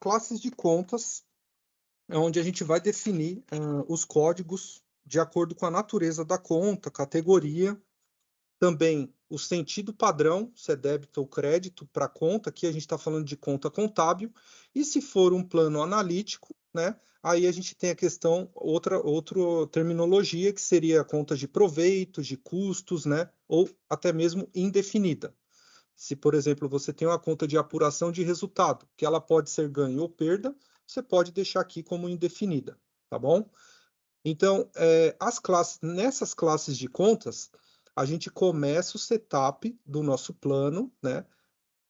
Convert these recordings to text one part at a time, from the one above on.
classes de contas, onde a gente vai definir os códigos de acordo com a natureza da conta, categoria, também o sentido padrão, se é débito ou crédito para a conta, aqui a gente está falando de conta contábil, e se for um plano analítico, né, aí a gente tem a questão, outra terminologia, que seria conta de proveitos, de custos, né, ou até mesmo indefinida. Se, por exemplo, você tem uma conta de apuração de resultado, que ela pode ser ganho ou perda, você pode deixar aqui como indefinida, tá bom? Então, nessas classes de contas, a gente começa o setup do nosso plano, né?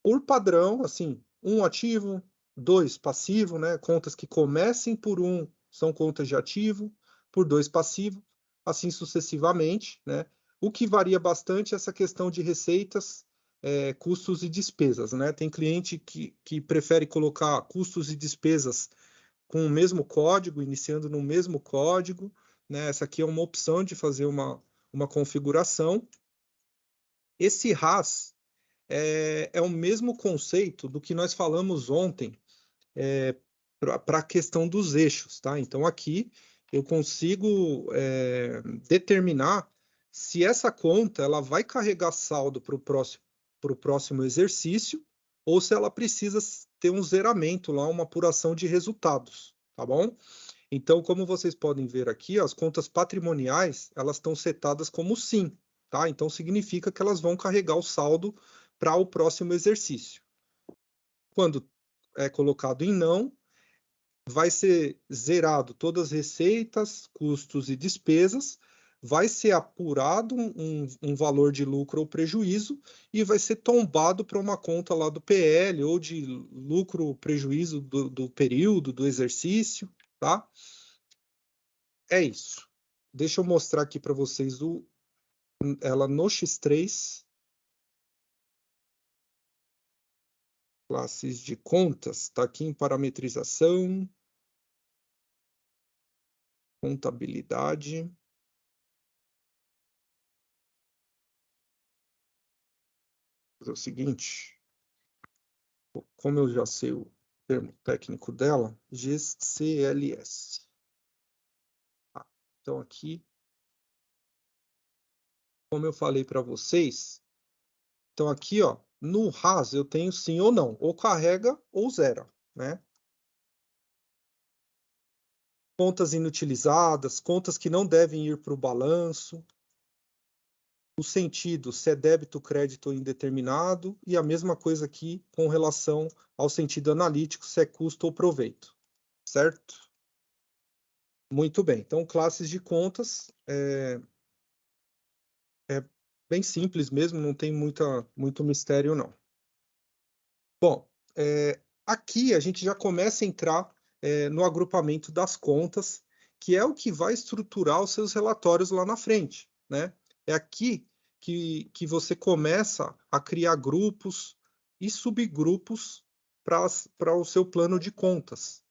Por padrão, assim, 1 ativo, 2 passivo, né? Contas que comecem por 1 são contas de ativo, por 2 passivo, assim sucessivamente, né? O que varia bastante é essa questão de receitas, custos e despesas, né? Tem cliente que prefere colocar custos e despesas com o mesmo código, iniciando no mesmo código, né? Essa aqui é uma opção de fazer uma configuração. Esse RAS é o mesmo conceito do que nós falamos ontem para a questão dos eixos, tá? Então, aqui eu consigo determinar se essa conta ela vai carregar saldo para o próximo exercício ou se ela precisa ter um zeramento lá, uma apuração de resultados, tá bom? Então, como vocês podem ver aqui, as contas patrimoniais, elas estão setadas como sim, tá? Então, significa que elas vão carregar o saldo para o próximo exercício. Quando é colocado em não, vai ser zerado todas as receitas, custos e despesas, vai ser apurado um valor de lucro ou prejuízo e vai ser tombado para uma conta lá do PL ou de lucro ou prejuízo do período, do exercício, tá? É isso. Deixa eu mostrar aqui para vocês ela no X3. Classes de contas, está aqui em parametrização, contabilidade. Vou fazer o seguinte, como eu já sei o termo técnico dela, GCLS. Então aqui, como eu falei para vocês, então aqui, ó, no RAS eu tenho sim ou não, ou carrega ou zera, né? Contas inutilizadas, contas que não devem ir para o balanço, o sentido, se é débito, crédito ou indeterminado, e a mesma coisa aqui com relação ao sentido analítico, se é custo ou proveito, certo? Muito bem, então classes de contas é bem simples mesmo, não tem muito mistério não. Bom, aqui a gente já começa a entrar no agrupamento das contas, que é o que vai estruturar os seus relatórios lá na frente, né? É aqui que você começa a criar grupos e subgrupos para o seu plano de contas.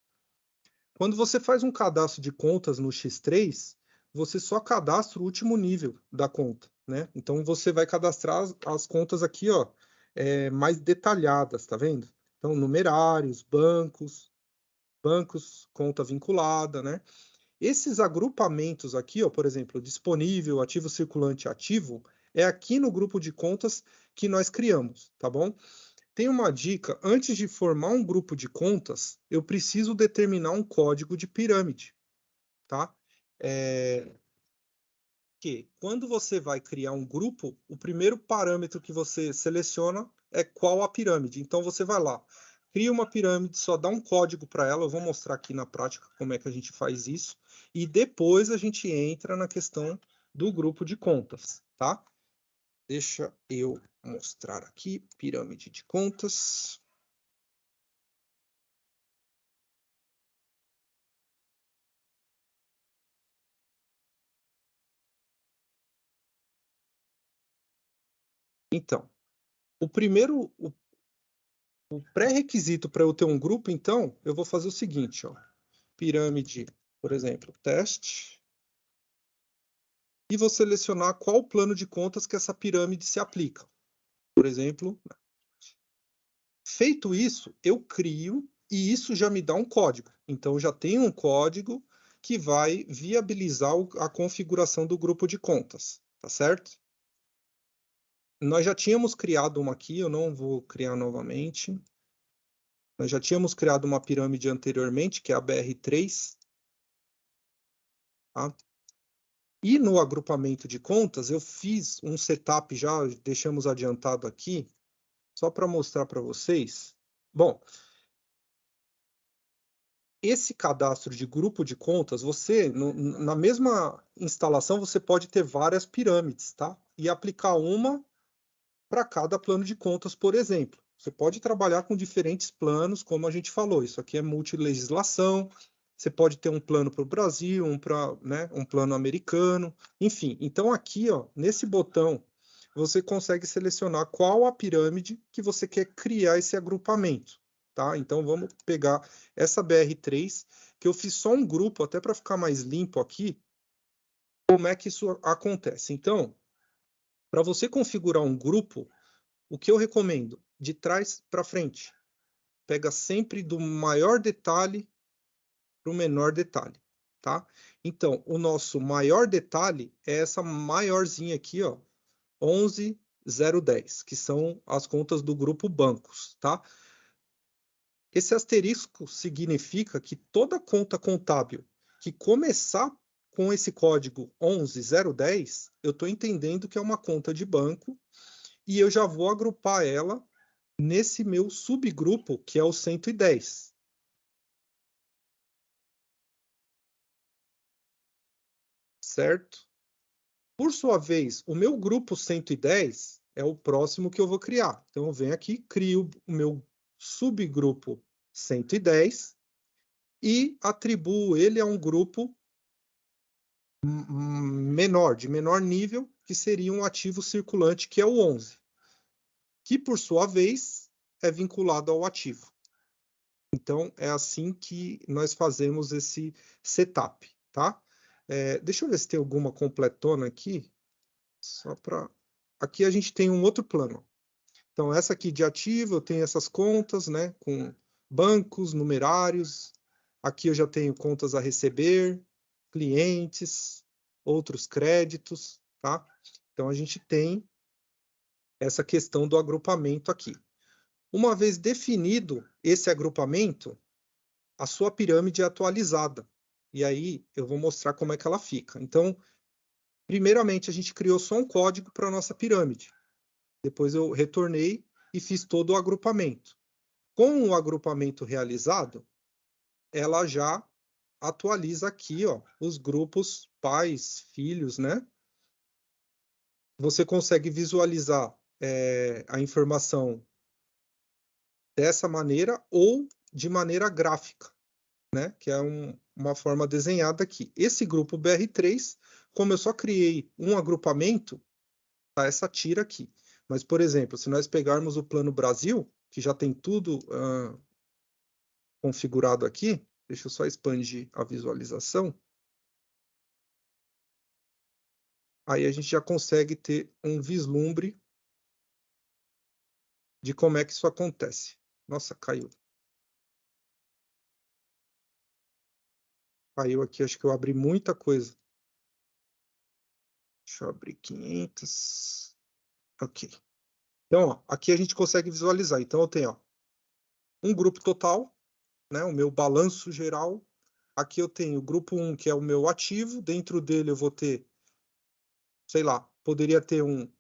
Quando você faz um cadastro de contas no X3, você só cadastra o último nível da conta, né? Então, você vai cadastrar as contas aqui, ó, mais detalhadas, tá vendo? Então, numerários, bancos, conta vinculada, né? Esses agrupamentos aqui, ó, por exemplo, disponível, ativo circulante, ativo, é aqui no grupo de contas que nós criamos, tá bom? Tem uma dica, antes de formar um grupo de contas, eu preciso determinar um código de pirâmide, tá? Que quando você vai criar um grupo, o primeiro parâmetro que você seleciona é qual a pirâmide. Então você vai lá, cria uma pirâmide, só dá um código para ela, eu vou mostrar aqui na prática como é que a gente faz isso, e depois a gente entra na questão do grupo de contas, tá? Deixa eu mostrar aqui, pirâmide de contas. Então, o pré-requisito para eu ter um grupo, então, eu vou fazer o seguinte, ó. Pirâmide, por exemplo, teste. E vou selecionar qual plano de contas que essa pirâmide se aplica. Por exemplo, feito isso, eu crio E isso já me dá um código. Então, já tem um código que vai viabilizar a configuração do grupo de contas, tá certo? Nós já tínhamos criado uma aqui, eu não vou criar novamente. Nós já tínhamos criado uma pirâmide anteriormente, que é a BR3. Tá? E no agrupamento de contas, eu fiz um setup, já deixamos adiantado aqui, só para mostrar para vocês. Bom, esse cadastro de grupo de contas, você, na mesma instalação, você pode ter várias pirâmides, tá? E aplicar uma para cada plano de contas, por exemplo. Você pode trabalhar com diferentes planos, como a gente falou. Isso aqui é multilegislação. Você pode ter um plano para o Brasil, um plano americano, enfim. Então, aqui, ó, nesse botão, você consegue selecionar qual a pirâmide que você quer criar esse agrupamento. Tá? Então, vamos pegar essa BR3, que eu fiz só um grupo, até para ficar mais limpo aqui, como é que isso acontece. Então, para você configurar um grupo, o que eu recomendo? De trás para frente. Pega sempre do maior detalhe para o menor detalhe, tá? Então, o nosso maior detalhe é essa maiorzinha aqui, ó, 11.010, que são as contas do grupo bancos, tá? Esse asterisco significa que toda conta contábil que começar com esse código 11.010, eu estou entendendo que é uma conta de banco e eu já vou agrupar ela nesse meu subgrupo, que é o 110. Certo? Por sua vez, o meu grupo 110 é o próximo que eu vou criar. Então, eu venho aqui, crio o meu subgrupo 110 e atribuo ele a um grupo menor, de menor nível, que seria um ativo circulante, que é o 11, que, por sua vez, é vinculado ao ativo. Então, é assim que nós fazemos esse setup, tá? Deixa eu ver se tem alguma completona aqui. Só para... Aqui a gente tem um outro plano. Então, essa aqui de ativo, eu tenho essas contas, né? Com bancos, numerários. Aqui eu já tenho contas a receber, clientes, outros créditos, tá? Então, a gente tem essa questão do agrupamento aqui. Uma vez definido esse agrupamento, a sua pirâmide é atualizada. E aí eu vou mostrar como é que ela fica. Então, primeiramente, a gente criou só um código para a nossa pirâmide. Depois eu retornei e fiz todo o agrupamento. Com o agrupamento realizado, ela já atualiza aqui, ó, os grupos pais, filhos, né? Você consegue visualizar a informação dessa maneira ou de maneira gráfica, né? Que é uma forma desenhada aqui. Esse grupo BR3, como eu só criei um agrupamento, tá essa tira aqui. Mas, por exemplo, se nós pegarmos o Plano Brasil, que já tem tudo configurado aqui, deixa eu só expandir a visualização. Aí a gente já consegue ter um vislumbre de como é que isso acontece. Nossa, caiu. Caiu aqui, acho que eu abri muita coisa. Deixa eu abrir 500. Ok. Então, ó, aqui a gente consegue visualizar. Então, eu tenho, ó, um grupo total, né, o meu balanço geral. Aqui eu tenho o grupo 1, que é o meu ativo. Dentro dele eu vou ter, sei lá, poderia ter um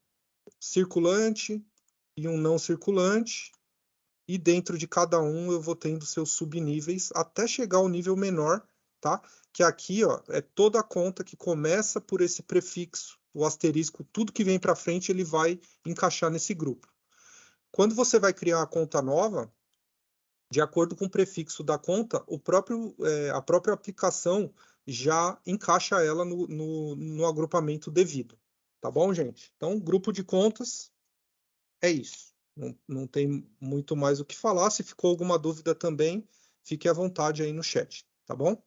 circulante e um não circulante. E dentro de cada um eu vou tendo seus subníveis até chegar ao nível menor, tá? Que aqui, ó, é toda a conta que começa por esse prefixo, o asterisco, tudo que vem para frente ele vai encaixar nesse grupo. Quando você vai criar uma conta nova, de acordo com o prefixo da conta, a própria aplicação já encaixa ela no agrupamento devido. Tá bom, gente? Então, grupo de contas é isso. Não tem muito mais o que falar. Se ficou alguma dúvida também, fique à vontade aí no chat, tá bom?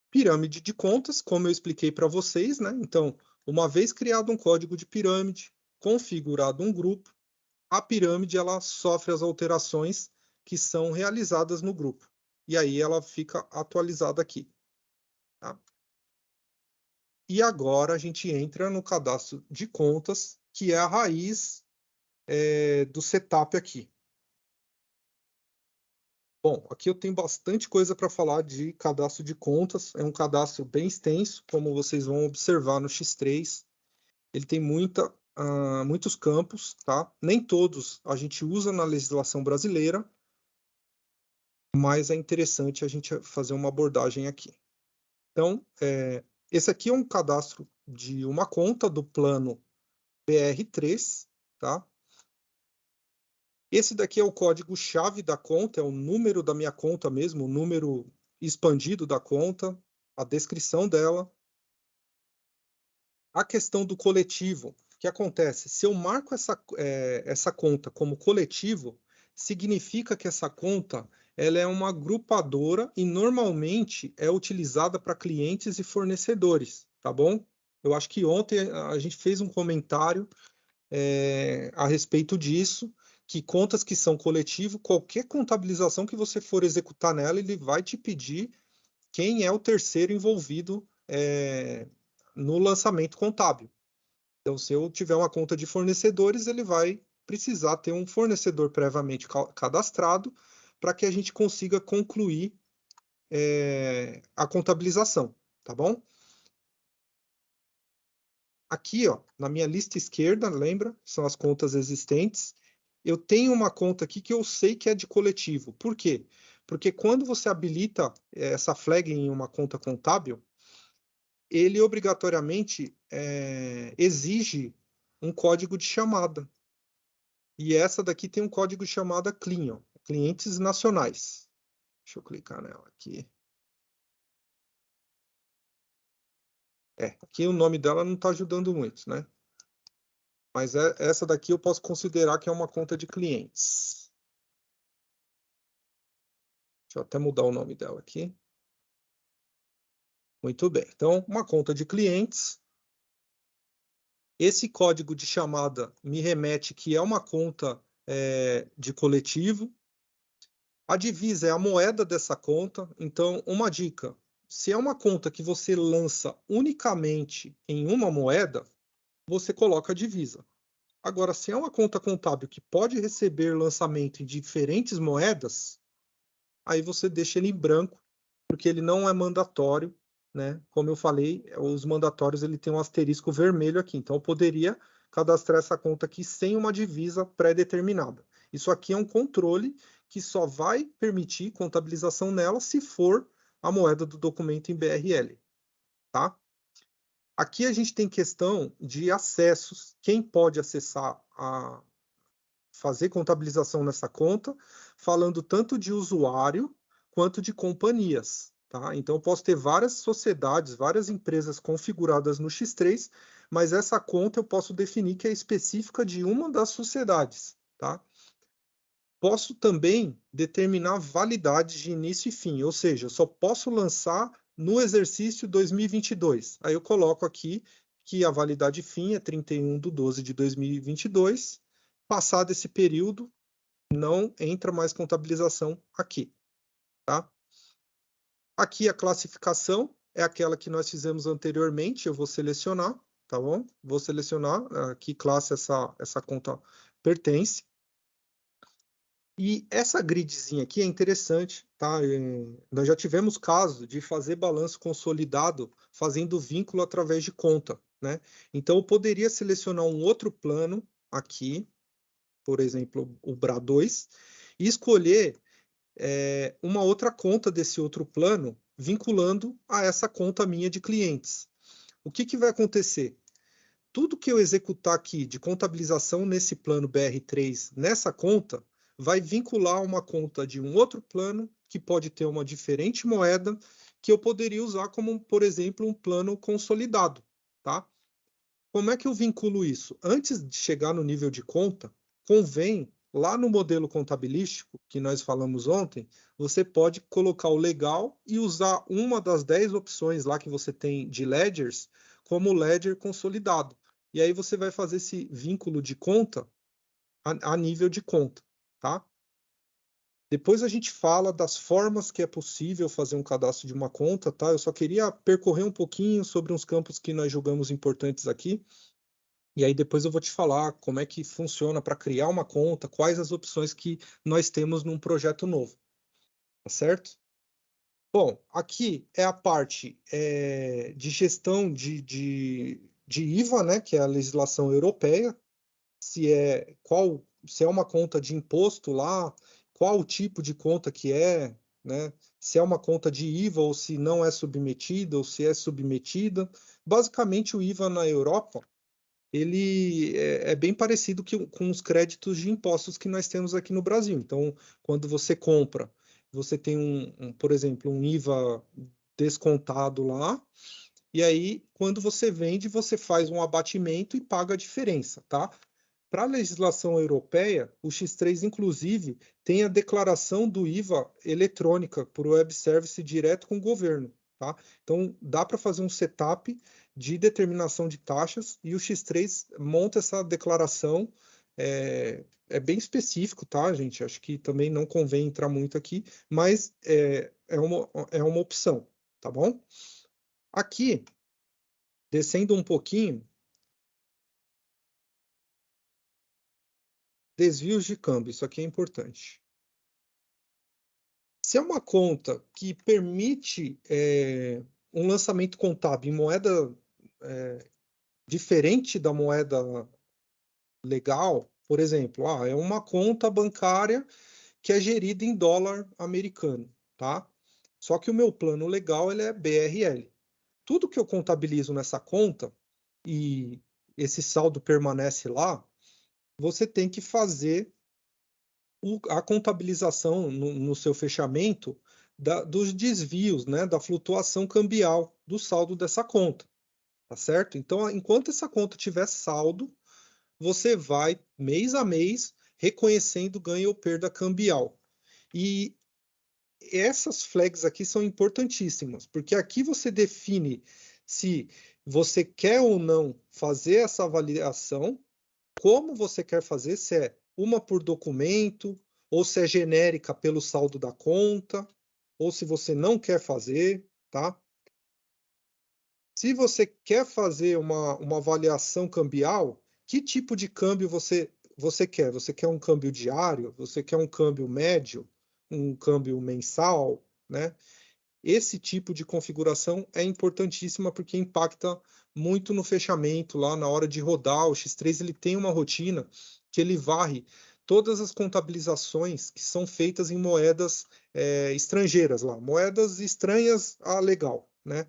Pirâmide de contas, como eu expliquei para vocês, né? Então, uma vez criado um código de pirâmide, configurado um grupo, a pirâmide ela sofre as alterações que são realizadas no grupo. E aí ela fica atualizada aqui. Tá? E agora a gente entra no cadastro de contas, que é a raiz do setup aqui. Bom, aqui eu tenho bastante coisa para falar de cadastro de contas. É um cadastro bem extenso, como vocês vão observar no X3. Ele tem muitos campos, tá? Nem todos a gente usa na legislação brasileira, mas é interessante a gente fazer uma abordagem aqui. Então, esse aqui é um cadastro de uma conta do plano BR3, tá? Esse daqui é o código-chave da conta, é o número da minha conta mesmo, o número expandido da conta, a descrição dela. A questão do coletivo, o que acontece? Se eu marco essa conta como coletivo, significa que essa conta ela é uma agrupadora e normalmente é utilizada para clientes e fornecedores, tá bom? Eu acho que ontem a gente fez um comentário a respeito disso, que contas que são coletivo, qualquer contabilização que você for executar nela, ele vai te pedir quem é o terceiro envolvido no lançamento contábil. Então, se eu tiver uma conta de fornecedores, ele vai precisar ter um fornecedor previamente cadastrado para que a gente consiga concluir a contabilização, tá bom? Aqui, ó, na minha lista esquerda, lembra? São as contas existentes. Eu tenho uma conta aqui que eu sei que é de coletivo. Por quê? Porque quando você habilita essa flag em uma conta contábil, ele obrigatoriamente exige um código de chamada. E essa daqui tem um código de chamada CLIN, ó, clientes nacionais. Deixa eu clicar nela aqui. Aqui o nome dela não está ajudando muito, né? Mas essa daqui eu posso considerar que é uma conta de clientes. Deixa eu até mudar o nome dela aqui. Muito bem. Então, uma conta de clientes. Esse código de chamada me remete que é uma conta de coletivo. A divisa é a moeda dessa conta. Então, uma dica. Se é uma conta que você lança unicamente em uma moeda, você coloca a divisa. Agora, se é uma conta contábil que pode receber lançamento em diferentes moedas, aí você deixa ele em branco, porque ele não é mandatório, né? Como eu falei, os mandatórios ele tem um asterisco vermelho aqui, então eu poderia cadastrar essa conta aqui sem uma divisa pré-determinada. Isso aqui é um controle que só vai permitir contabilização nela se for a moeda do documento em BRL, tá? Aqui a gente tem questão de acessos, quem pode acessar fazer contabilização nessa conta, falando tanto de usuário quanto de companhias. Tá? Então, eu posso ter várias sociedades, várias empresas configuradas no X3, mas essa conta eu posso definir que é específica de uma das sociedades. Tá? Posso também determinar validades de início e fim, ou seja, eu só posso lançar no exercício 2022. Aí eu coloco aqui que a validade fim é 31/12/2022. Passado esse período, não entra mais contabilização aqui. Tá? Aqui a classificação é aquela que nós fizemos anteriormente, eu vou selecionar, tá bom? Vou selecionar a que classe essa conta pertence. E essa gridzinha aqui é interessante, tá? Nós já tivemos caso de fazer balanço consolidado fazendo vínculo através de conta, né? Então, eu poderia selecionar um outro plano aqui, por exemplo, o BRA2, e escolher uma outra conta desse outro plano, vinculando a essa conta minha de clientes. O que vai acontecer? Tudo que eu executar aqui de contabilização nesse plano BR3, nessa conta, vai vincular uma conta de um outro plano, que pode ter uma diferente moeda, que eu poderia usar como, por exemplo, um plano consolidado. Tá? Como é que eu vinculo isso? Antes de chegar no nível de conta, convém, lá no modelo contabilístico, que nós falamos ontem, você pode colocar o legal e usar uma das 10 opções lá que você tem de ledgers como ledger consolidado. E aí você vai fazer esse vínculo de conta a nível de conta, tá? Depois a gente fala das formas que é possível fazer um cadastro de uma conta, tá? Eu só queria percorrer um pouquinho sobre uns campos que nós julgamos importantes aqui. E aí depois eu vou te falar como é que funciona para criar uma conta, quais as opções que nós temos num projeto novo, tá certo? Bom, aqui é a parte de gestão de IVA, né, que é a legislação europeia, se é uma conta de imposto lá, qual o tipo de conta que é, né, se é uma conta de IVA ou se não é submetida ou se é submetida. Basicamente, o IVA na Europa, ele é bem parecido com os créditos de impostos que nós temos aqui no Brasil. Então, quando você compra, você tem por exemplo, um IVA descontado lá, e aí, quando você vende, você faz um abatimento e paga a diferença, tá? Para a legislação europeia, o X3, inclusive, tem a declaração do IVA eletrônica por web service direto com o governo, tá? Então, dá para fazer um setup de determinação de taxas e o X3 monta essa declaração. É bem específico, tá, gente? Acho que também não convém entrar muito aqui, mas é uma opção, tá bom? Aqui, descendo um pouquinho, desvios de câmbio, isso aqui é importante. Se é uma conta que permite um lançamento contábil em moeda diferente da moeda legal, por exemplo, é uma conta bancária que é gerida em dólar americano, tá? Só que o meu plano legal ele é BRL. Tudo que eu contabilizo nessa conta e esse saldo permanece lá, você tem que fazer a contabilização no seu fechamento dos desvios, né, da flutuação cambial do saldo dessa conta, tá certo? Então, enquanto essa conta tiver saldo, você vai, mês a mês, reconhecendo ganho ou perda cambial. E essas flags aqui são importantíssimas, porque aqui você define se você quer ou não fazer essa avaliação, como você quer fazer, se é uma por documento, ou se é genérica pelo saldo da conta, ou se você não quer fazer, tá? Se você quer fazer uma avaliação cambial, que tipo de câmbio você quer? Você quer um câmbio diário? Você quer um câmbio médio? Um câmbio mensal? Né? Esse tipo de configuração é importantíssima porque impacta muito no fechamento lá na hora de rodar. O X3 ele tem uma rotina que ele varre todas as contabilizações que são feitas em moedas estrangeiras lá, moedas estranhas à legal, né?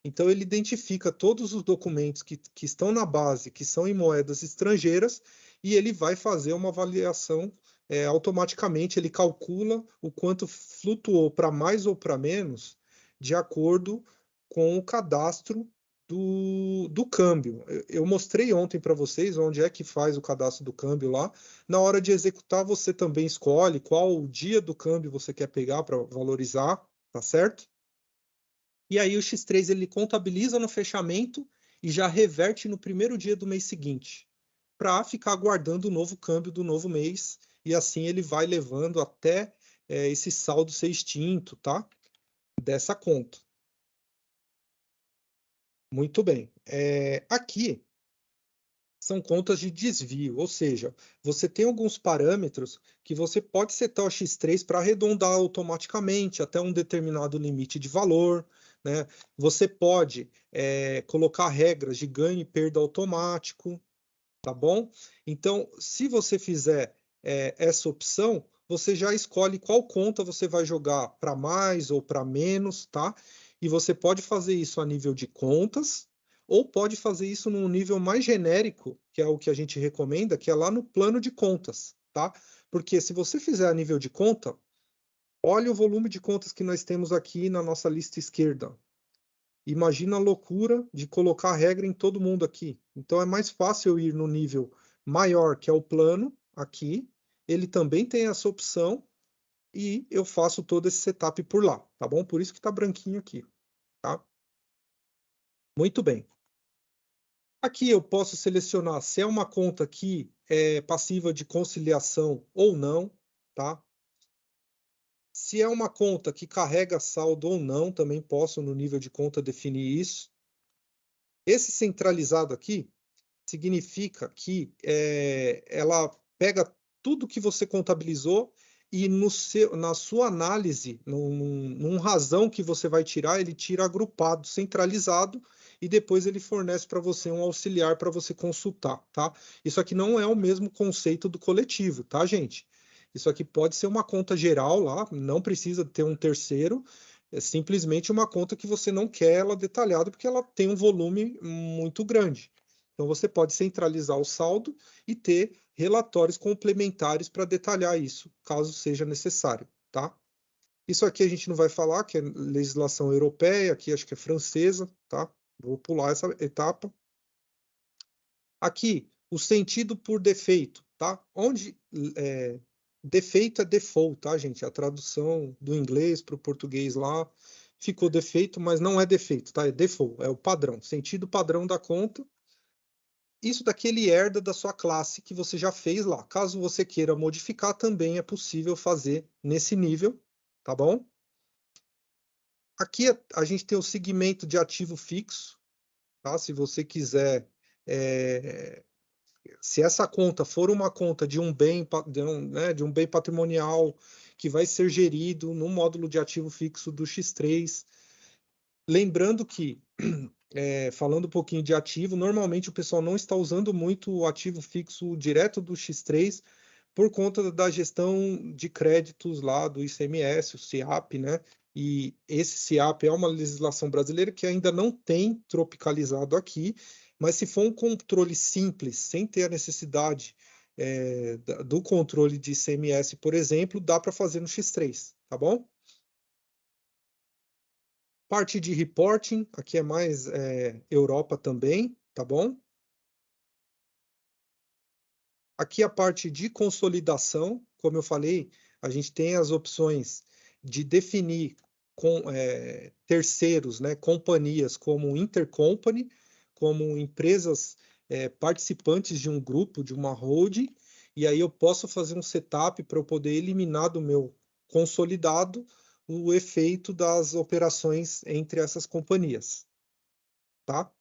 Então ele identifica todos os documentos que estão na base, que são em moedas estrangeiras, e ele vai fazer uma avaliação automaticamente, ele calcula o quanto flutuou para mais ou para menos, de acordo com o cadastro do câmbio. Eu mostrei ontem para vocês onde é que faz o cadastro do câmbio lá. Na hora de executar, você também escolhe qual o dia do câmbio você quer pegar para valorizar, tá certo? E aí o X3 ele contabiliza no fechamento e já reverte no primeiro dia do mês seguinte, para ficar aguardando o novo câmbio do novo mês, e assim ele vai levando até esse saldo ser extinto, tá? Dessa conta. Muito bem. Aqui são contas de desvio, ou seja, você tem alguns parâmetros que você pode setar o X3 para arredondar automaticamente até um determinado limite de valor, né? Você pode colocar regras de ganho e perda automático, tá bom? Então, se você fizer essa opção, você já escolhe qual conta você vai jogar para mais ou para menos, tá? E você pode fazer isso a nível de contas, ou pode fazer isso num nível mais genérico, que é o que a gente recomenda, que é lá no plano de contas, tá? Porque se você fizer a nível de conta, olha o volume de contas que nós temos aqui na nossa lista esquerda. Imagina a loucura de colocar regra em todo mundo aqui. Então é mais fácil eu ir no nível maior, que é o plano, aqui. Ele também tem essa opção e eu faço todo esse setup por lá, tá bom? Por isso que está branquinho aqui, tá? Muito bem. Aqui eu posso selecionar se é uma conta que é passiva de conciliação ou não, tá? Se é uma conta que carrega saldo ou não, também posso, no nível de conta, definir isso. Esse centralizado aqui significa que ela pega tudo que você contabilizou e na sua análise, num razão que você vai tirar, ele tira agrupado, centralizado, e depois ele fornece para você um auxiliar para você consultar, tá? Isso aqui não é o mesmo conceito do coletivo, tá, gente? Isso aqui pode ser uma conta geral lá, não precisa ter um terceiro, é simplesmente uma conta que você não quer ela detalhada, porque ela tem um volume muito grande. Então, você pode centralizar o saldo e ter relatórios complementares para detalhar isso, caso seja necessário, tá? Isso aqui a gente não vai falar, que é legislação europeia, aqui acho que é francesa, tá? Vou pular essa etapa. Aqui, o sentido por defeito, tá? Onde defeito é default, tá, gente? A tradução do inglês para o português lá ficou defeito, mas não é defeito, tá? É default, é o padrão, sentido padrão da conta. Isso daqui ele herda da sua classe que você já fez lá. Caso você queira modificar, também é possível fazer nesse nível, tá bom? Aqui a gente tem o segmento de ativo fixo, tá? Se você quiser, se essa conta for uma conta de um bem, de um bem patrimonial que vai ser gerido no módulo de ativo fixo do X3, lembrando que falando um pouquinho de ativo, normalmente o pessoal não está usando muito o ativo fixo direto do X3 por conta da gestão de créditos lá do ICMS, o CIAP, né? E esse CIAP é uma legislação brasileira que ainda não tem tropicalizado aqui, mas se for um controle simples, sem ter a necessidade do controle de ICMS, por exemplo, dá para fazer no X3, tá bom? Parte de reporting, aqui é mais Europa também, tá bom? Aqui a parte de consolidação, como eu falei, a gente tem as opções de definir com terceiros, né, companhias como intercompany, como empresas participantes de um grupo, de uma holding, e aí eu posso fazer um setup para eu poder eliminar do meu consolidado o efeito das operações entre essas companhias, tá?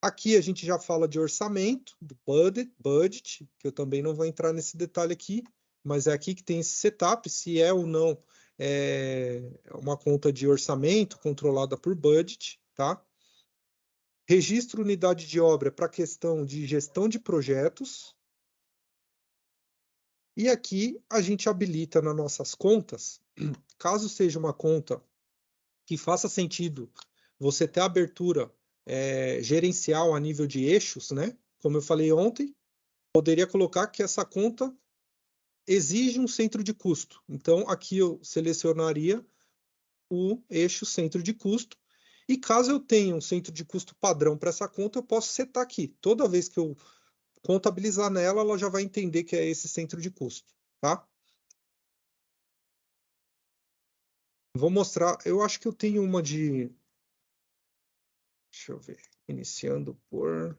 Aqui a gente já fala de orçamento, do budget, que eu também não vou entrar nesse detalhe aqui, mas é aqui que tem esse setup, se é ou não uma conta de orçamento controlada por budget, tá? Registro unidade de obra para questão de gestão de projetos. E aqui a gente habilita nas nossas contas, caso seja uma conta que faça sentido você ter abertura gerencial a nível de eixos, né? Como eu falei ontem, poderia colocar que essa conta exige um centro de custo. Então, aqui eu selecionaria o eixo centro de custo. E caso eu tenha um centro de custo padrão para essa conta, eu posso setar aqui. Toda vez que eu contabilizar nela, ela já vai entender que é esse centro de custo, tá? Vou mostrar, eu acho que eu tenho uma de... Deixa eu ver, iniciando por...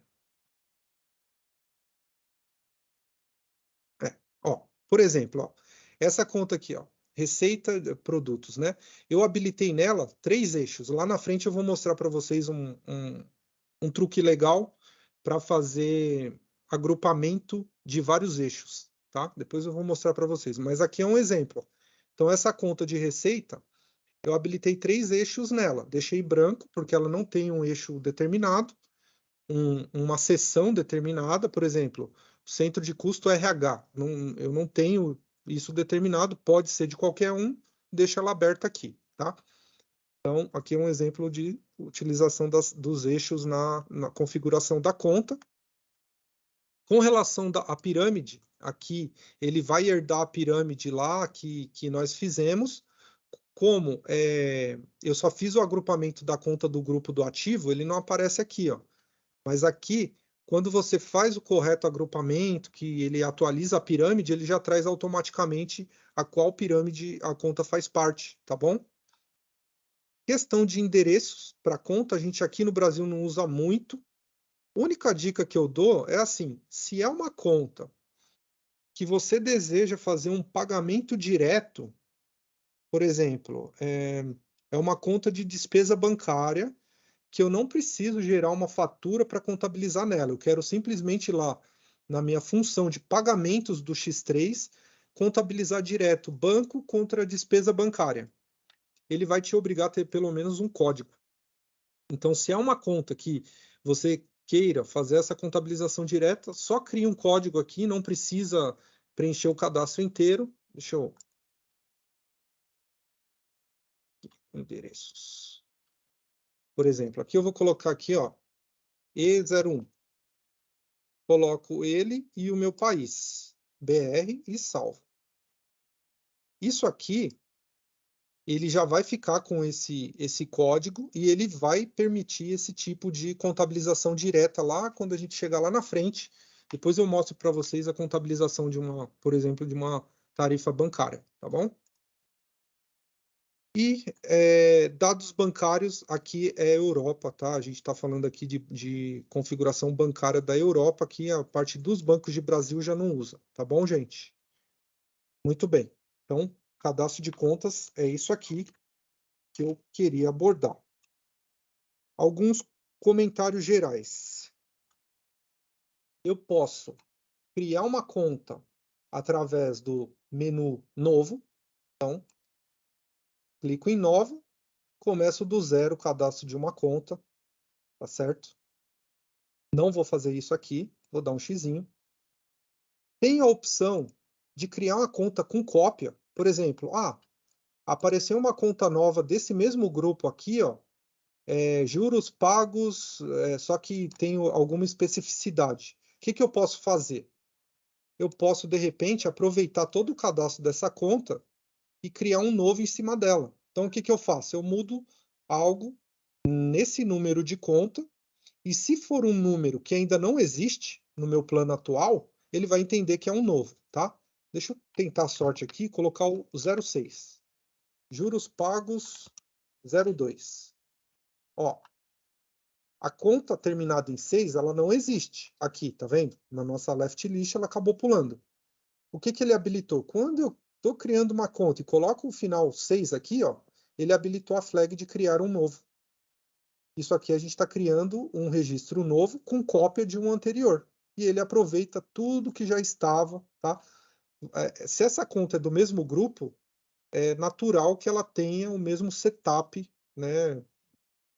Ó, por exemplo, ó, essa conta aqui, ó, receita de produtos, né? Eu habilitei nela 3 eixos. Lá na frente eu vou mostrar para vocês um truque legal para fazer agrupamento de vários eixos, tá? Depois eu vou mostrar para vocês. Mas aqui é um exemplo. Então, essa conta de receita, eu habilitei 3 eixos nela. Deixei branco, porque ela não tem um eixo determinado, uma seção determinada, por exemplo, centro de custo RH. Eu não tenho isso determinado, pode ser de qualquer um, deixa ela aberta aqui, tá? Então, aqui é um exemplo de utilização dos eixos na configuração da conta. Com relação à pirâmide, aqui ele vai herdar a pirâmide lá que nós fizemos. Como eu só fiz o agrupamento da conta do grupo do ativo, ele não aparece aqui, ó. Mas aqui, quando você faz o correto agrupamento, que ele atualiza a pirâmide, ele já traz automaticamente a qual pirâmide a conta faz parte, tá bom? Questão de endereços para conta, a gente aqui no Brasil não usa muito. A única dica que eu dou é assim, se é uma conta que você deseja fazer um pagamento direto, por exemplo, é uma conta de despesa bancária que eu não preciso gerar uma fatura para contabilizar nela. Eu quero simplesmente ir lá na minha função de pagamentos do X3, contabilizar direto banco contra despesa bancária. Ele vai te obrigar a ter pelo menos um código. Então, se é uma conta que você queira fazer essa contabilização direta, só cria um código aqui, não precisa preencher o cadastro inteiro. Deixa eu... Endereços. Por exemplo, aqui eu vou colocar aqui, ó, E01. Coloco ele e o meu país, BR, e salvo. Isso aqui, ele já vai ficar com esse código e ele vai permitir esse tipo de contabilização direta lá quando a gente chegar lá na frente. Depois eu mostro para vocês a contabilização de uma, por exemplo, de uma tarifa bancária, tá bom? E dados bancários aqui é Europa, tá? A gente está falando aqui de configuração bancária da Europa, aqui a parte dos bancos de Brasil já não usa, tá bom, gente? Muito bem. Então, cadastro de contas é isso aqui que eu queria abordar. Alguns comentários gerais. Eu posso criar uma conta através do menu novo. Então, clico em novo, começo do zero o cadastro de uma conta, tá certo? Não vou fazer isso aqui, vou dar um xizinho. Tem a opção de criar uma conta com cópia. Por exemplo, apareceu uma conta nova desse mesmo grupo aqui, ó, juros pagos, só que tem alguma especificidade. O que eu posso fazer? Eu posso, de repente, aproveitar todo o cadastro dessa conta e criar um novo em cima dela. Então, o que eu faço? Eu mudo algo nesse número de conta, e se for um número que ainda não existe no meu plano atual, ele vai entender que é um novo, tá? Deixa eu tentar a sorte aqui e colocar o 06. Juros pagos 02. Ó, a conta terminada em 6, ela não existe aqui, tá vendo? Na nossa left list, ela acabou pulando. O que ele habilitou? Quando eu estou criando uma conta e coloco o final 6 aqui, ó, ele habilitou a flag de criar um novo. Isso aqui a gente está criando um registro novo com cópia de um anterior. E ele aproveita tudo que já estava, tá? Se essa conta é do mesmo grupo, é natural que ela tenha o mesmo setup, né?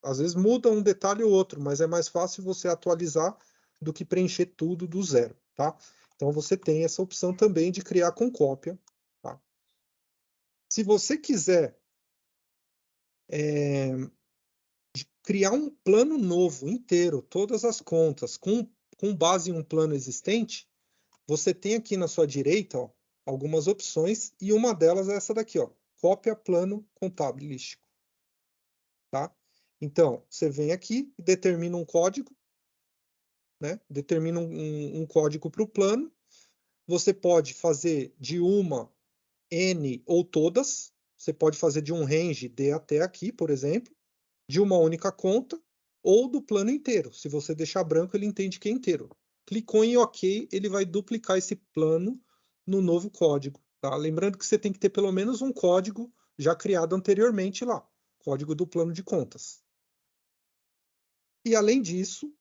Às vezes muda um detalhe ou outro, mas é mais fácil você atualizar do que preencher tudo do zero, tá? Então você tem essa opção também de criar com cópia, tá? Se você quiser criar um plano novo inteiro, todas as contas, com base em um plano existente, você tem aqui na sua direita, ó, algumas opções, e uma delas é essa daqui, ó, cópia plano contabilístico, tá? Então, você vem aqui e determina um código, né? Determina um código para o plano. Você pode fazer de uma, N ou todas. Você pode fazer de um range D até aqui, por exemplo, de uma única conta ou do plano inteiro. Se você deixar branco, ele entende que é inteiro. Clicou em OK, ele vai duplicar esse plano no novo código. Tá? Lembrando que você tem que ter pelo menos um código já criado anteriormente lá, código do plano de contas. E além disso,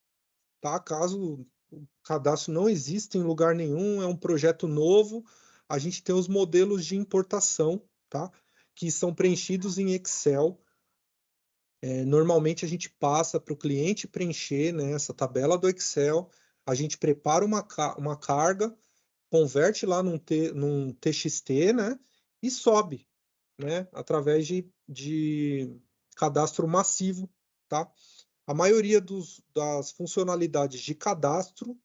tá? Caso o cadastro não exista em lugar nenhum, é um projeto novo, a gente tem os modelos de importação, tá? Que são preenchidos em Excel. Normalmente a gente passa para o cliente preencher, né, essa tabela do Excel, a gente prepara uma carga, converte lá num TXT, né, e sobe, né, através de cadastro massivo, tá? A maioria das funcionalidades de cadastro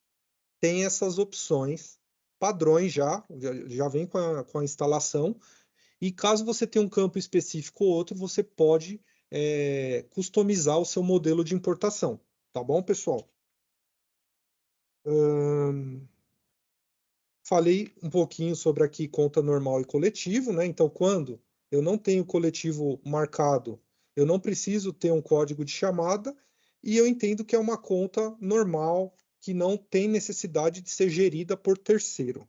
tem essas opções padrões já vem com a instalação, e caso você tenha um campo específico ou outro, você pode customizar o seu modelo de importação. Tá bom, pessoal? Falei um pouquinho sobre aqui conta normal e coletivo, né? Então, quando eu não tenho coletivo marcado, eu não preciso ter um código de chamada, e eu entendo que é uma conta normal, que não tem necessidade de ser gerida por terceiro.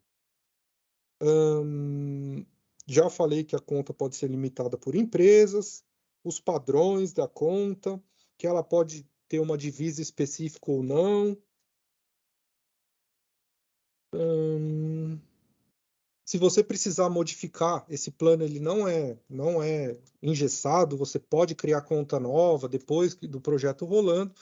Já falei que a conta pode ser limitada por empresas, os padrões da conta, que ela pode ter uma divisa específica ou não. Se você precisar modificar esse plano, ele não é engessado, você pode criar conta nova depois do projeto rolando.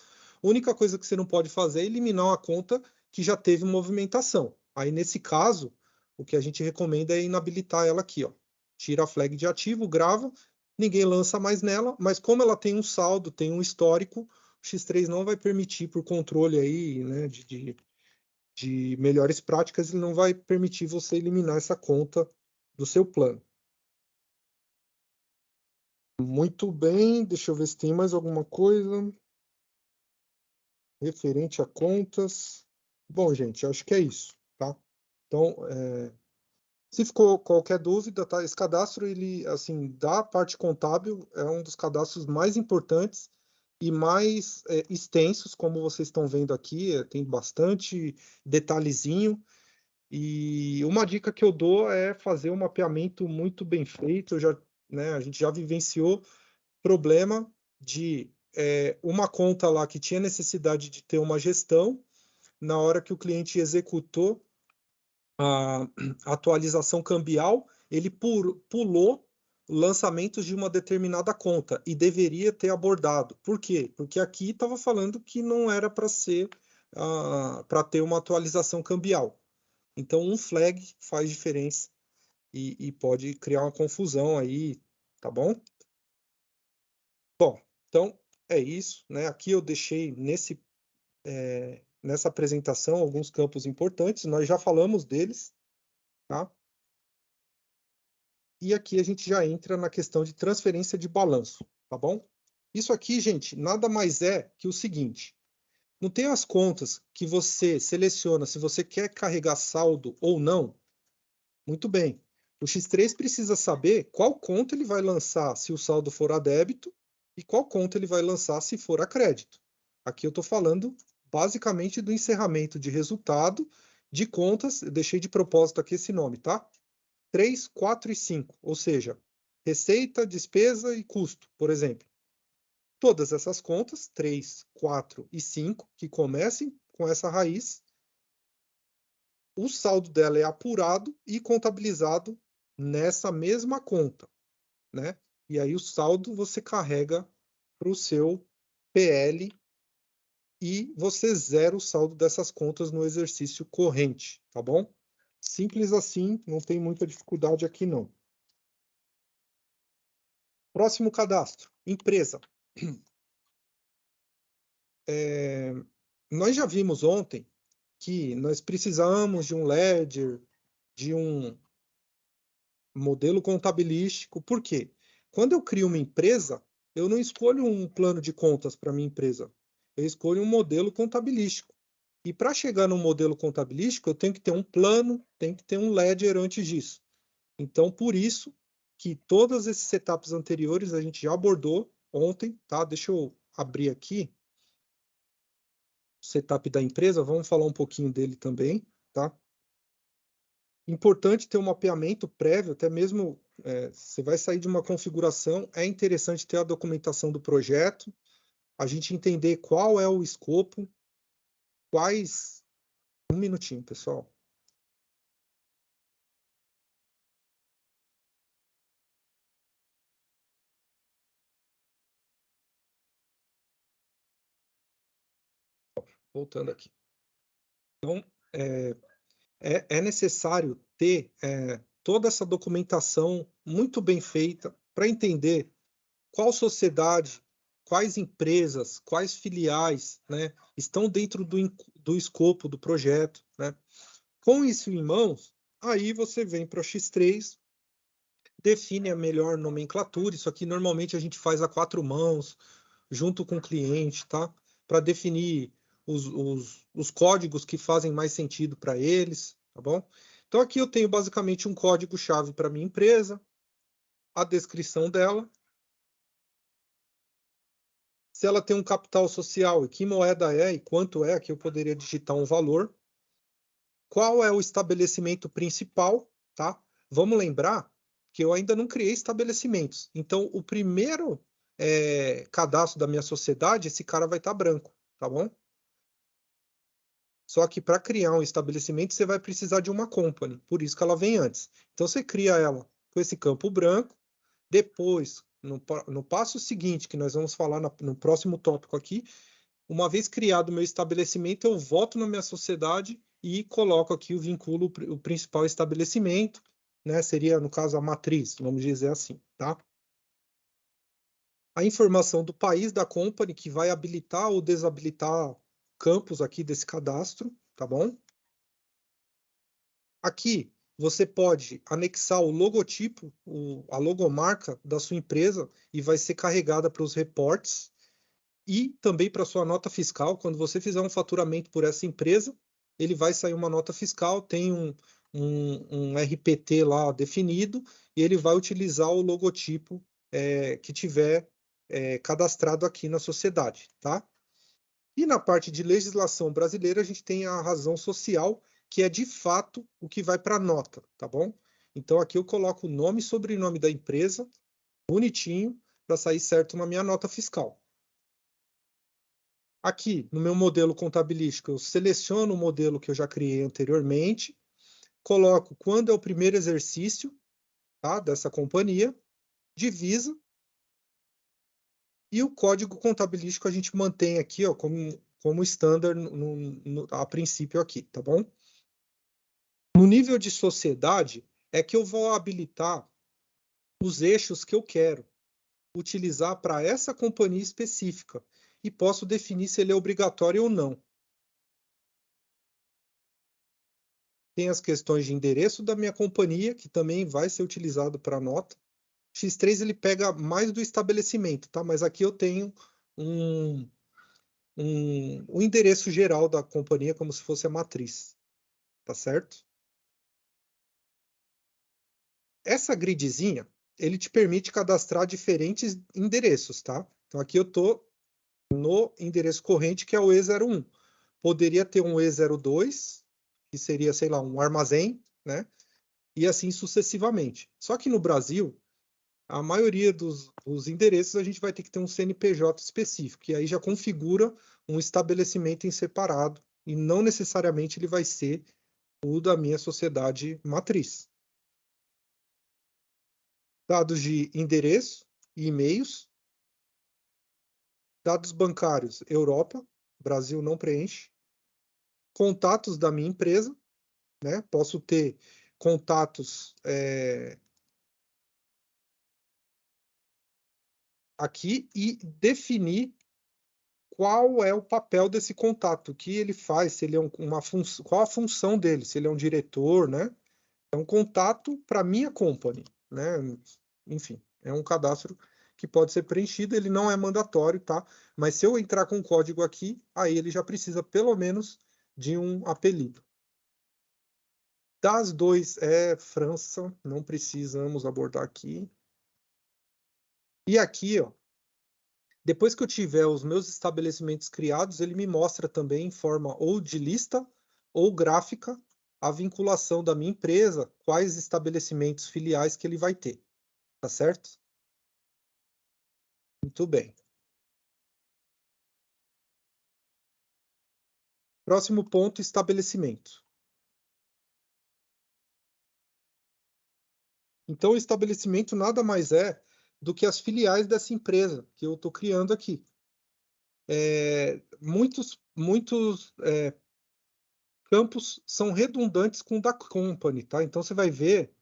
A única coisa que você não pode fazer é eliminar uma conta que já teve movimentação. Aí, nesse caso, o que a gente recomenda é inabilitar ela aqui, ó. Tira a flag de ativo, grava, ninguém lança mais nela, mas como ela tem um saldo, tem um histórico, o X3 não vai permitir, por controle aí, né, de melhores práticas, ele não vai permitir você eliminar essa conta do seu plano. Muito bem, deixa eu ver se tem mais alguma coisa referente a contas. Bom, gente, acho que é isso, tá? Então, se ficou qualquer dúvida, tá? Esse cadastro, ele, assim, da parte contábil, é um dos cadastros mais importantes e mais extensos, como vocês estão vendo aqui, tem bastante detalhezinho. E uma dica que eu dou é fazer um mapeamento muito bem feito. A gente já vivenciou problema de uma conta lá que tinha necessidade de ter uma gestão, na hora que o cliente executou a atualização cambial, ele pulou lançamentos de uma determinada conta e deveria ter abordado. Por quê? Porque aqui estava falando que não era para ser para ter uma atualização cambial. Então, um flag faz diferença e pode criar uma confusão aí, tá bom? Bom, então é isso, né? Aqui eu deixei nessa apresentação alguns campos importantes, nós já falamos deles, tá? E aqui a gente já entra na questão de transferência de balanço, tá bom? Isso aqui, gente, nada mais é que o seguinte: não tem as contas que você seleciona se você quer carregar saldo ou não. Muito bem. O X3 precisa saber qual conta ele vai lançar se o saldo for a débito e qual conta ele vai lançar se for a crédito. Aqui eu estou falando basicamente do encerramento de resultado de contas, eu deixei de propósito aqui esse nome, tá? 3, 4 e 5, ou seja, receita, despesa e custo, por exemplo. Todas essas contas, 3, 4 e 5, que comecem com essa raiz, o saldo dela é apurado e contabilizado nessa mesma conta, né? E aí o saldo você carrega para o seu PL e você zera o saldo dessas contas no exercício corrente, tá bom? Simples assim, não tem muita dificuldade aqui não. Próximo cadastro, empresa. Nós já vimos ontem que nós precisamos de um ledger, de um modelo contabilístico. Por quê? Quando eu crio uma empresa, eu não escolho um plano de contas para minha empresa. Eu escolho um modelo contabilístico. E para chegar no modelo contabilístico, eu tenho que ter um plano, tenho que ter um ledger antes disso. Então, por isso que todos esses setups anteriores a gente já abordou ontem, tá? Deixa eu abrir aqui o setup da empresa, vamos falar um pouquinho dele também, tá? Importante ter um mapeamento prévio, até mesmo você vai sair de uma configuração, é interessante ter a documentação do projeto, a gente entender qual é o escopo, quais... Um minutinho, pessoal. Voltando aqui. Então, é necessário ter toda essa documentação muito bem feita para entender qual sociedade, quais empresas, quais filiais, né, estão dentro do escopo do projeto, né? Com isso em mãos, aí você vem para o X3, define a melhor nomenclatura. Isso aqui normalmente a gente faz a 4 mãos, junto com o cliente, tá? Para definir os códigos que fazem mais sentido para eles, tá bom? Então aqui eu tenho basicamente um código-chave para minha empresa, a descrição dela, se ela tem um capital social e que moeda é e quanto é, aqui eu poderia digitar um valor. Qual é o estabelecimento principal, tá? Vamos lembrar que eu ainda não criei estabelecimentos. Então, o primeiro cadastro da minha sociedade, esse cara vai estar branco, tá bom? Só que para criar um estabelecimento, você vai precisar de uma company, por isso que ela vem antes. Então, você cria ela com esse campo branco. Depois, no passo seguinte, que nós vamos falar no próximo tópico aqui, uma vez criado o meu estabelecimento, eu volto na minha sociedade e coloco aqui vinculo o principal estabelecimento, né? Seria, no caso, a matriz, vamos dizer assim, tá? A informação do país da company, que vai habilitar ou desabilitar campos aqui desse cadastro, tá bom? Aqui você pode anexar o logotipo, a logomarca da sua empresa e vai ser carregada para os reportes e também para sua nota fiscal. Quando você fizer um faturamento por essa empresa, ele vai sair uma nota fiscal, tem um RPT lá definido e ele vai utilizar o logotipo que tiver cadastrado aqui na sociedade, tá? E na parte de legislação brasileira, a gente tem a razão social, que é de fato o que vai para a nota, tá bom? Então aqui eu coloco o nome e sobrenome da empresa, bonitinho, para sair certo na minha nota fiscal. Aqui, no meu modelo contabilístico, eu seleciono o modelo que eu já criei anteriormente, coloco quando é o primeiro exercício, tá, dessa companhia, divisa, e o código contabilístico a gente mantém aqui, ó, como standard a princípio aqui, tá bom? No nível de sociedade, é que eu vou habilitar os eixos que eu quero utilizar para essa companhia específica e posso definir se ele é obrigatório ou não. Tem as questões de endereço da minha companhia, que também vai ser utilizado para nota. X3 ele pega mais do estabelecimento, tá? Mas aqui eu tenho um endereço geral da companhia, como se fosse a matriz, tá certo? Essa gridzinha, ele te permite cadastrar diferentes endereços, tá? Então aqui eu tô no endereço corrente, que é o E01. Poderia ter um E02, que seria, sei lá, um armazém, né? E assim sucessivamente. Só que no Brasil, a maioria dos endereços a gente vai ter que ter um CNPJ específico, e aí já configura um estabelecimento em separado, e não necessariamente ele vai ser o da minha sociedade matriz. Dados de endereço e e-mails. Dados bancários, Europa, Brasil não preenche. Contatos da minha empresa, né? Posso ter contatos aqui e definir qual é o papel desse contato, o que ele faz, se ele é qual a função dele, se ele é um diretor, né? É um contato para minha company, né? Enfim, é um cadastro que pode ser preenchido, ele não é mandatório, tá? Mas se eu entrar com o código aqui, aí ele já precisa pelo menos de um apelido. Das dois é França, não precisamos abordar aqui. E aqui, ó, depois que eu tiver os meus estabelecimentos criados, ele me mostra também em forma ou de lista ou gráfica a vinculação da minha empresa, quais estabelecimentos filiais que ele vai ter, tá certo? Muito bem. Próximo ponto, estabelecimento. Então, o estabelecimento nada mais é do que as filiais dessa empresa que eu estou criando aqui. Muitos campos são redundantes com o da company, tá? Então, você vai ver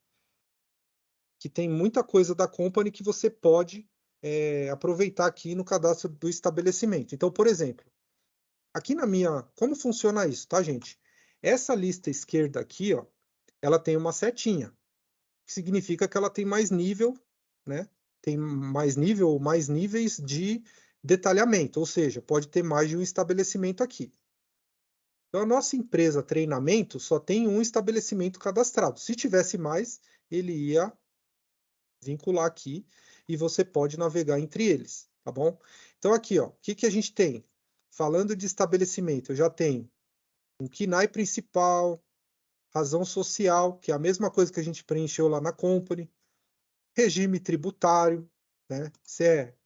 que tem muita coisa da company que você pode aproveitar aqui no cadastro do estabelecimento. Então, por exemplo, aqui na minha... Como funciona isso, tá, gente? Essa lista esquerda aqui, ó, ela tem uma setinha, que significa que ela tem mais nível, né? Tem mais nível ou mais níveis de detalhamento, ou seja, pode ter mais de um estabelecimento aqui. Então, a nossa empresa treinamento só tem um estabelecimento cadastrado. Se tivesse mais, ele ia vincular aqui e você pode navegar entre eles, tá bom? Então, aqui, ó, o que a gente tem? Falando de estabelecimento, eu já tenho um KNAI principal, razão social, que é a mesma coisa que a gente preencheu lá na company, regime tributário, né? Se é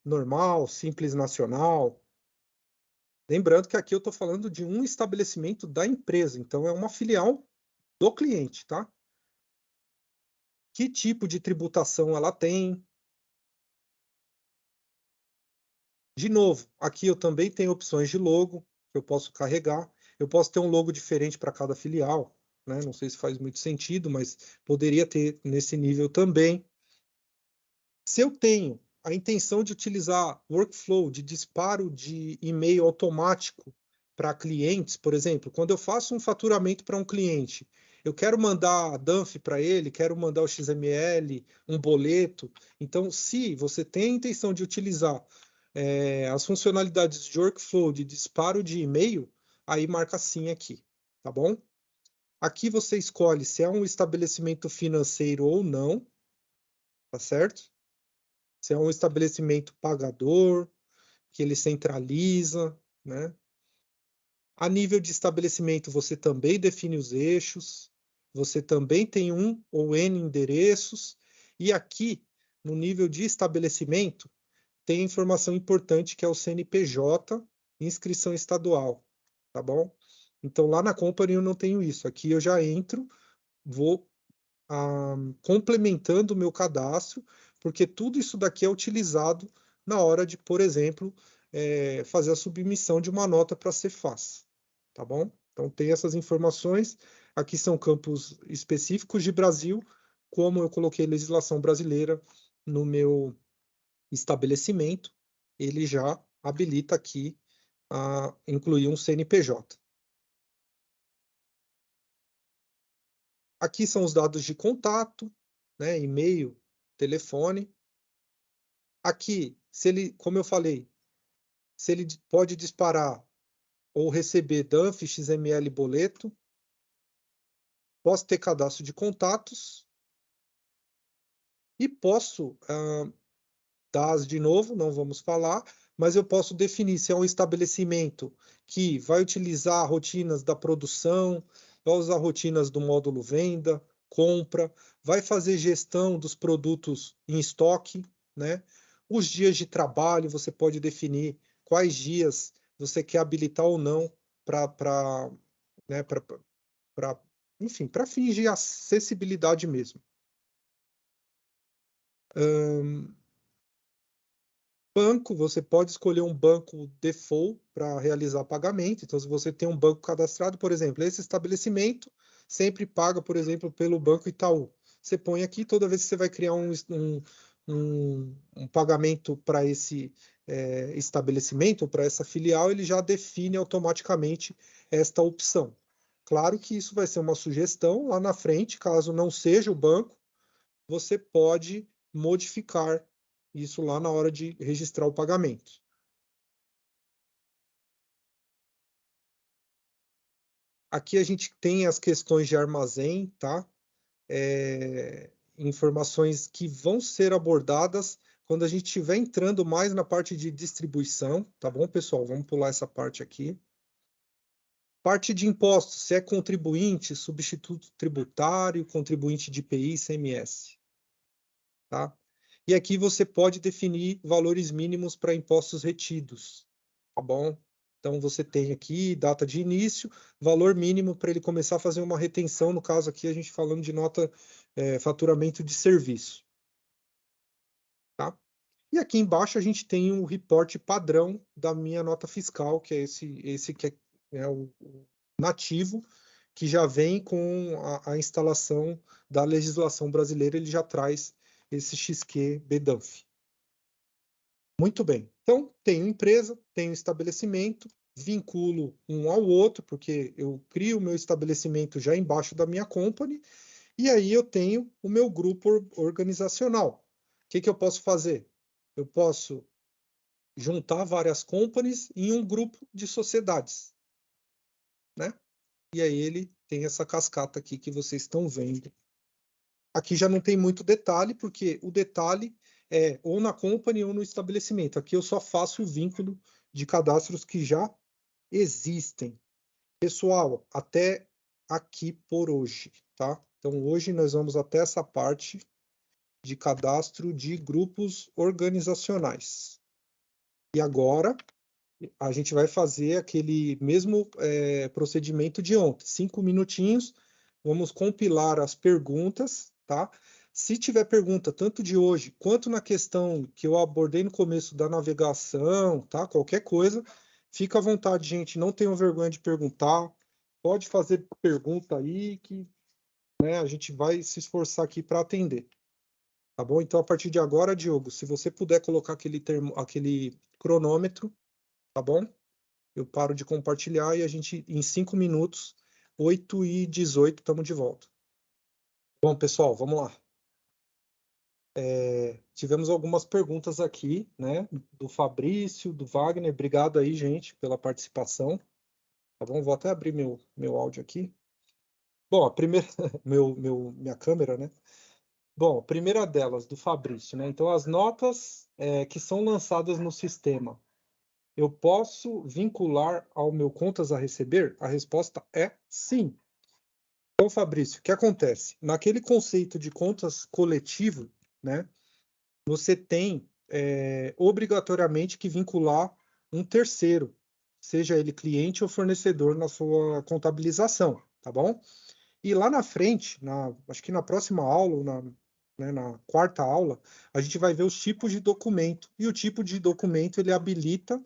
normal, simples nacional. Lembrando que aqui eu estou falando de um estabelecimento da empresa, então é uma filial do cliente, tá? Que tipo de tributação ela tem? De novo, aqui eu também tenho opções de logo que eu posso carregar. Eu posso ter um logo diferente para cada filial, né? Não sei se faz muito sentido, mas poderia ter nesse nível também. Se eu tenho a intenção de utilizar workflow de disparo de e-mail automático para clientes, por exemplo, quando eu faço um faturamento para um cliente, eu quero mandar a DANF para ele, quero mandar o XML, um boleto. Então, se você tem a intenção de utilizar as funcionalidades de workflow de disparo de e-mail, aí marca sim aqui, tá bom? Aqui você escolhe se é um estabelecimento financeiro ou não, tá certo? Se é um estabelecimento pagador, que ele centraliza, né? A nível de estabelecimento, você também define os eixos, você também tem um ou N endereços, e aqui, no nível de estabelecimento, tem informação importante que é o CNPJ, inscrição estadual, tá bom? Então, lá na Company eu não tenho isso. Aqui eu já entro, vou complementando o meu cadastro, porque tudo isso daqui é utilizado na hora de, por exemplo, fazer a submissão de uma nota para a Cefaz, tá bom? Então tem essas informações. Aqui são campos específicos de Brasil, como eu coloquei legislação brasileira no meu estabelecimento, ele já habilita aqui a incluir um CNPJ. Aqui são os dados de contato, né, e-mail, telefone. Aqui, se ele, como eu falei, se ele pode disparar ou receber DANF, XML, boleto, posso ter cadastro de contatos e posso DAS de novo, não vamos falar, mas eu posso definir se é um estabelecimento que vai utilizar rotinas da produção, vai usar rotinas do módulo venda, compra, vai fazer gestão dos produtos em estoque, né? Os dias de trabalho, você pode definir quais dias você quer habilitar ou não para, né, enfim, para fins de acessibilidade mesmo. Banco, você pode escolher um banco default para realizar pagamento. Então, se você tem um banco cadastrado, por exemplo, esse estabelecimento sempre paga, por exemplo, pelo Banco Itaú. Você põe aqui, toda vez que você vai criar um pagamento para esse estabelecimento, para essa filial, ele já define automaticamente esta opção. Claro que isso vai ser uma sugestão lá na frente, caso não seja o banco, você pode modificar isso lá na hora de registrar o pagamento. Aqui a gente tem as questões de armazém, tá? Informações que vão ser abordadas quando a gente estiver entrando mais na parte de distribuição, tá bom, pessoal? Vamos pular essa parte aqui. Parte de impostos, se é contribuinte, substituto tributário, contribuinte de IPI, ICMS, tá? E aqui você pode definir valores mínimos para impostos retidos, tá bom? Então você tem aqui data de início, valor mínimo para ele começar a fazer uma retenção, no caso aqui a gente falando de nota faturamento de serviço, tá? E aqui embaixo a gente tem o reporte padrão da minha nota fiscal, que é esse que é o nativo, que já vem com a instalação da legislação brasileira, ele já traz esse XQ BDANF. Muito bem. Então, tenho empresa, tenho estabelecimento, vinculo um ao outro, porque eu crio o meu estabelecimento já embaixo da minha company, e aí eu tenho o meu grupo organizacional. O que eu posso fazer? Eu posso juntar várias companies em um grupo de sociedades, né? E aí ele tem essa cascata aqui que vocês estão vendo. Aqui já não tem muito detalhe, porque o detalhe é ou na company ou no estabelecimento. Aqui eu só faço o vínculo de cadastros que já existem. Pessoal, até aqui por hoje, tá? Então hoje nós vamos até essa parte de cadastro de grupos organizacionais. E agora a gente vai fazer aquele mesmo procedimento de ontem. 5 minutinhos, vamos compilar as perguntas, tá? Se tiver pergunta, tanto de hoje, quanto na questão que eu abordei no começo da navegação, tá? Qualquer coisa, fica à vontade, gente. Não tenham vergonha de perguntar. Pode fazer pergunta aí, que a gente vai se esforçar aqui para atender. Tá bom? Então, a partir de agora, Diogo, se você puder colocar aquele cronômetro, tá bom? Eu paro de compartilhar e a gente, em 5 minutos, 8h18, estamos de volta. Bom, pessoal, vamos lá. Tivemos algumas perguntas aqui, né? Do Fabrício, do Wagner. Obrigado aí, gente, pela participação. Tá bom? Vou até abrir meu áudio aqui. Bom, a primeira... minha câmera, né? Bom, a primeira delas, do Fabrício, né? Então, as notas que são lançadas no sistema, eu posso vincular ao meu contas a receber? A resposta é sim. Então, Fabrício, o que acontece? Naquele conceito de contas coletivo, né? Você tem obrigatoriamente que vincular um terceiro, seja ele cliente ou fornecedor, na sua contabilização, tá bom? E lá na frente, acho que na próxima aula, ou na quarta aula, a gente vai ver os tipos de documento. E o tipo de documento, ele habilita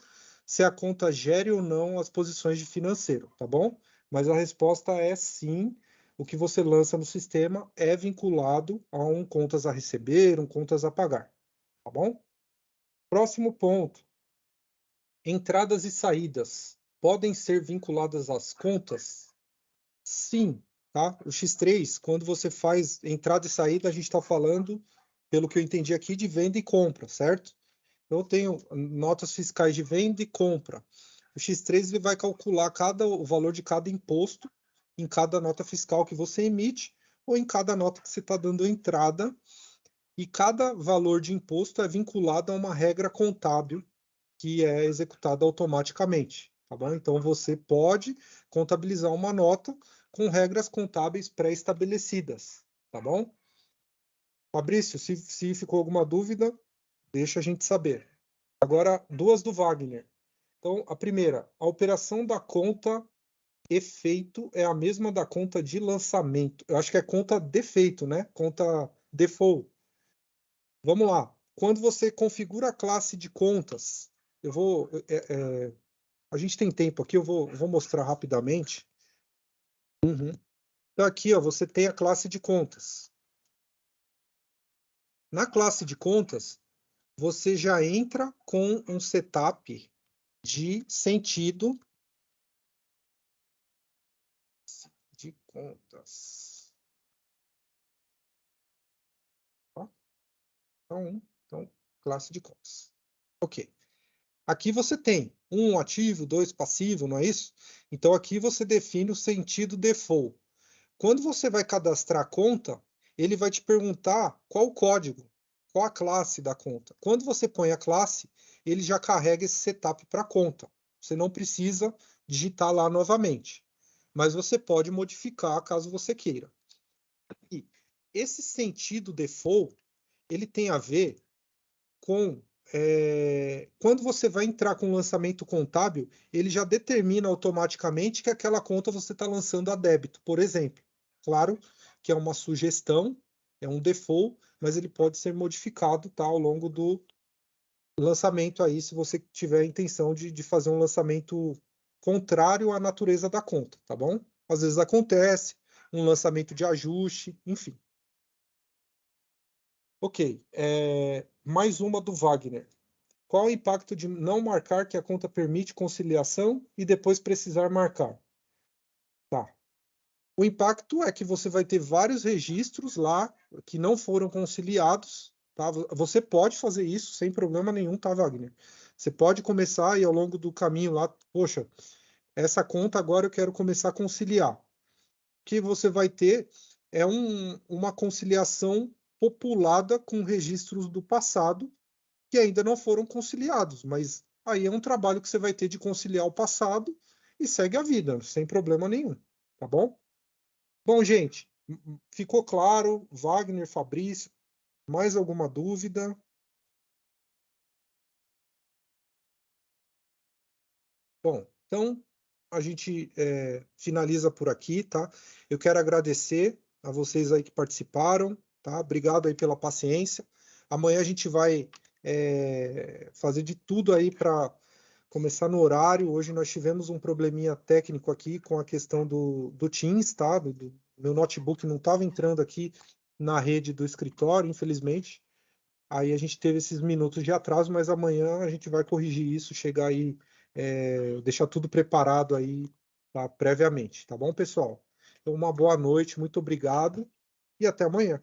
se a conta gere ou não as posições de financeiro, tá bom? Mas a resposta é sim. O que você lança no sistema é vinculado a um contas a receber, um contas a pagar, tá bom? Próximo ponto. Entradas e saídas podem ser vinculadas às contas? Sim, tá? O X3, quando você faz entrada e saída, a gente está falando, pelo que eu entendi aqui, de venda e compra, certo? Então, eu tenho notas fiscais de venda e compra. O X3 ele vai calcular o valor de cada imposto em cada nota fiscal que você emite ou em cada nota que você está dando entrada. E cada valor de imposto é vinculado a uma regra contábil que é executada automaticamente, tá bom? Então, você pode contabilizar uma nota com regras contábeis pré-estabelecidas, tá bom? Fabrício, se ficou alguma dúvida, deixa a gente saber. Agora, duas do Wagner. Então, a primeira, a operação da conta efeito é a mesma da conta de lançamento. Eu acho que é conta defeito, né? Conta default. Vamos lá. Quando você configura a classe de contas, a gente tem tempo aqui, eu vou mostrar rapidamente. Então, aqui, ó, você tem a classe de contas. Na classe de contas, você já entra com um setup de sentido de contas. Ó, então, classe de contas. Ok. Aqui você tem um ativo, dois passivo, não é isso? Então, aqui você define o sentido default. Quando você vai cadastrar a conta, ele vai te perguntar qual o código, qual a classe da conta. Quando você põe a classe, ele já carrega esse setup para a conta. Você não precisa digitar lá novamente, mas você pode modificar caso você queira. E esse sentido default, ele tem a ver com quando você vai entrar com o lançamento contábil, ele já determina automaticamente que aquela conta você está lançando a débito, por exemplo. Claro que é uma sugestão, é um default, mas ele pode ser modificado, tá, ao longo do lançamento aí, se você tiver a intenção de fazer um lançamento contrário à natureza da conta, tá bom? Às vezes acontece, um lançamento de ajuste, enfim. Ok, mais uma do Wagner. Qual o impacto de não marcar que a conta permite conciliação e depois precisar marcar? Tá. O impacto é que você vai ter vários registros lá que não foram conciliados, tá? Você pode fazer isso sem problema nenhum, tá, Wagner? Você pode começar e ao longo do caminho lá, poxa, essa conta agora eu quero começar a conciliar. O que você vai ter é uma conciliação populada com registros do passado que ainda não foram conciliados, mas aí é um trabalho que você vai ter de conciliar o passado e segue a vida, sem problema nenhum, tá bom? Bom, gente, ficou claro, Wagner, Fabrício, Mais alguma dúvida? Bom, então a gente finaliza por aqui, tá? Eu quero agradecer a vocês aí que participaram, tá? Obrigado aí pela paciência. Amanhã a gente vai fazer de tudo aí para começar no horário. Hoje nós tivemos um probleminha técnico aqui com a questão do Teams, tá? Meu notebook não estava entrando aqui na rede do escritório, infelizmente. Aí a gente teve esses minutos de atraso, mas amanhã a gente vai corrigir isso, chegar aí, deixar tudo preparado aí, tá, previamente, tá bom, pessoal? Então, uma boa noite, muito obrigado e até amanhã.